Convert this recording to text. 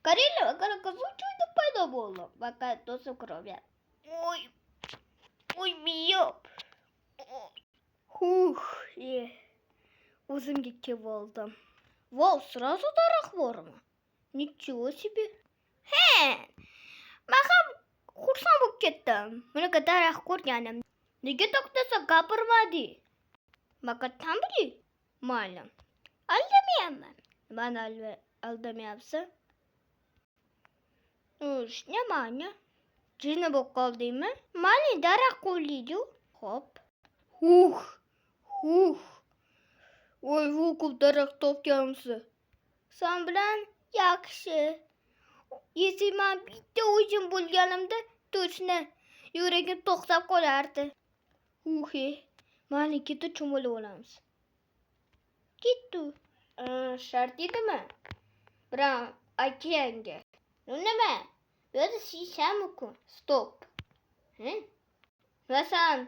Карелова, случайно подобало. Пока тоже крови. Ой, миё. Uzun geçe oldu. Wow, сразу дарах var mı? Ничего себе. Махам хурсан болып кеттім. Мұны дарах көргенім. Неге тоқтаса қапырмады? Мақа там білі? Малым. Алдамайамын. Мен алдамайапсың. Не мане? Жина болып қалды ма? Мане дарах көрлейді. Хоп. Ой, вукуп дарах топкансы. Сан білән яқшы. Если мен битті өзім болғанымда, точно жүрегім тоқтап қаларды. Мане кетті чумылы оламыз. Кетті. Шарт еді ме? Бірақ айтайынға. Ну ме? Бөді сейсем мүмкін. Стоп. Мәсан,